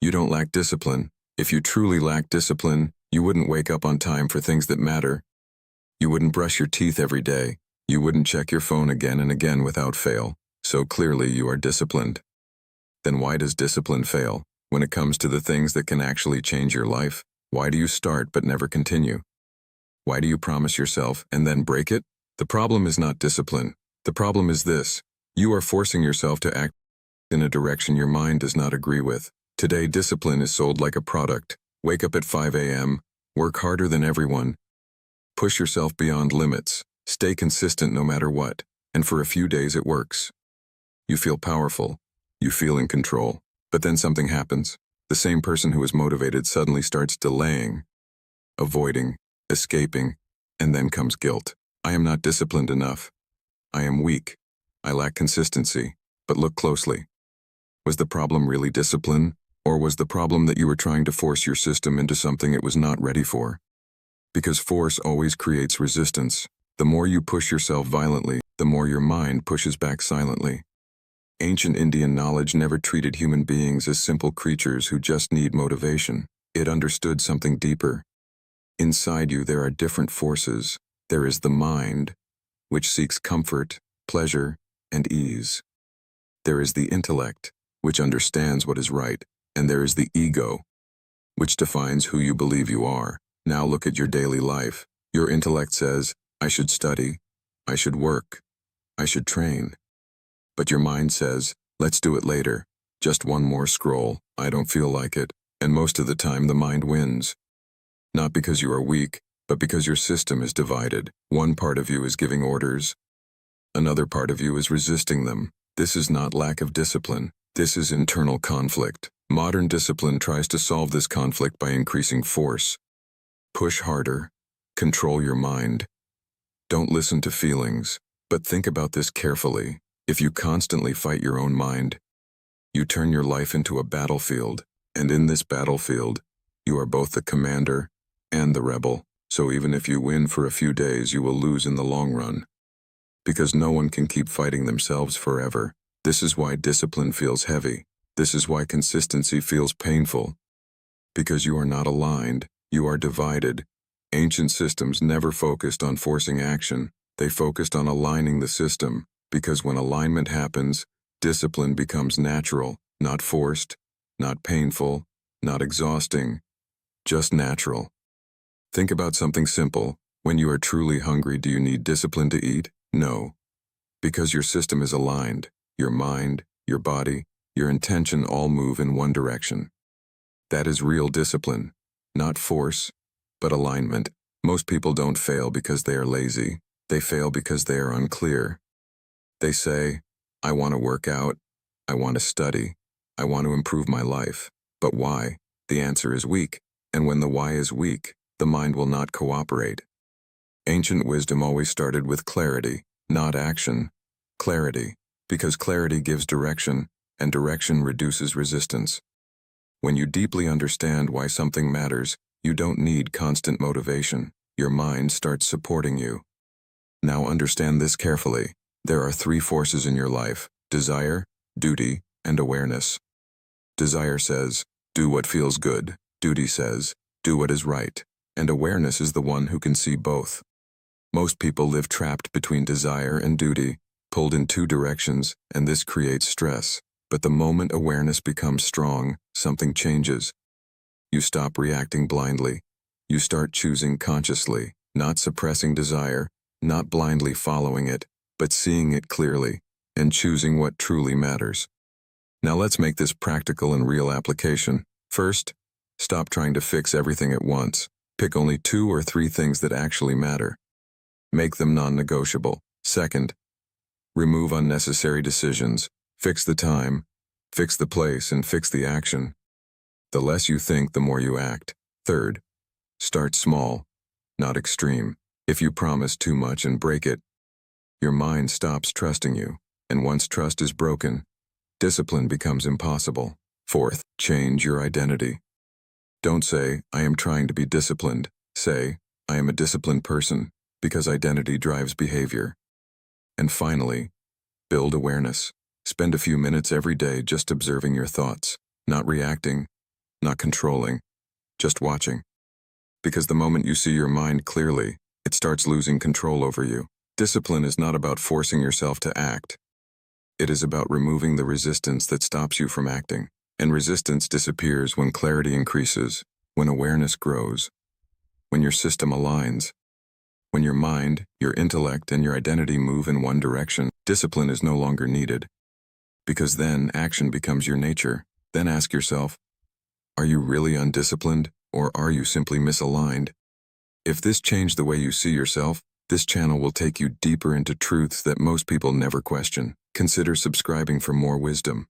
You don't lack discipline. If you truly lack discipline, you wouldn't wake up on time for things that matter. You wouldn't brush your teeth every day. You wouldn't check your phone again and again without fail. So clearly you are disciplined. Then why does discipline fail? When it comes to the things that can actually change your life, why do you start but never continue? Why do you promise yourself and then break it? The problem is not discipline. The problem is this: you are forcing yourself to act in a direction your mind does not agree with. Today, discipline is sold like a product. Wake up at 5 a.m., work harder than everyone, push yourself beyond limits, stay consistent no matter what, and for a few days it works. You feel powerful, you feel in control, but then something happens. The same person who is motivated suddenly starts delaying, avoiding, escaping, and then comes guilt. I am not disciplined enough. I am weak. I lack consistency. But look closely. Was the problem really discipline, or was the problem that you were trying to force your system into something it was not ready for? Because force always creates resistance. The more you push yourself violently, the more your mind pushes back silently. Ancient Indian knowledge never treated human beings as simple creatures who just need motivation. It understood something deeper. Inside you there are different forces. There is the mind, which seeks comfort, pleasure, and ease. There is the intellect, which understands what is right, and there is the ego, which defines who you believe you are. Now look at your daily life. Your intellect says, I should study, I should work, I should train. But your mind says, let's do it later. Just one more scroll, I don't feel like it. And most of the time the mind wins. Not because you are weak, but because your system is divided. One part of you is giving orders. Another part of you is resisting them. This is not lack of discipline. This is internal conflict. Modern discipline tries to solve this conflict by increasing force. Push harder. Control your mind. Don't listen to feelings. But think about this carefully. If you constantly fight your own mind, you turn your life into a battlefield. And in this battlefield, you are both the commander and the rebel. So even if you win for a few days, you will lose in the long run. Because no one can keep fighting themselves forever. This is why discipline feels heavy. This is why consistency feels painful. Because you are not aligned, you are divided. Ancient systems never focused on forcing action. They focused on aligning the system. Because when alignment happens, discipline becomes natural, not forced, not painful, not exhausting, just natural. Think about something simple. When you are truly hungry, do you need discipline to eat? No. Because your system is aligned. Your mind, your body, your intention all move in one direction. That is real discipline. Not force, but alignment. Most people don't fail because they are lazy. They fail because they are unclear. They say, I want to work out, I want to study, I want to improve my life. But why? The answer is weak. And when the why is weak, the mind will not cooperate. Ancient wisdom always started with clarity, not action. Clarity, because clarity gives direction, and direction reduces resistance. When you deeply understand why something matters, you don't need constant motivation. Your mind starts supporting you. Now understand this carefully. There are three forces in your life: desire, duty, and awareness. Desire says, do what feels good. Duty says, do what is right. And awareness is the one who can see both. Most people live trapped between desire and duty, pulled in two directions, and this creates stress. But the moment awareness becomes strong, something changes. You stop reacting blindly. You start choosing consciously, not suppressing desire, not blindly following it, but seeing it clearly, and choosing what truly matters. Now let's make this practical and real application. First, stop trying to fix everything at once. Pick only 2 or 3 things that actually matter. Make them non-negotiable. Second, remove unnecessary decisions. Fix the time, fix the place, and fix the action. The less you think, the more you act. Third, start small, not extreme. If you promise too much and break it, your mind stops trusting you, and once trust is broken, discipline becomes impossible. Fourth, change your identity. Don't say, I am trying to be disciplined. Say, I am a disciplined person, because identity drives behavior. And finally, build awareness. Spend a few minutes every day just observing your thoughts, not reacting, not controlling, just watching. Because the moment you see your mind clearly, it starts losing control over you. Discipline is not about forcing yourself to act. It is about removing the resistance that stops you from acting. And resistance disappears when clarity increases, when awareness grows, when your system aligns. When your mind, your intellect, and your identity move in one direction, discipline is no longer needed. Because then action becomes your nature. Then ask yourself, are you really undisciplined, or are you simply misaligned? If this changed the way you see yourself, this channel will take you deeper into truths that most people never question. Consider subscribing for more wisdom.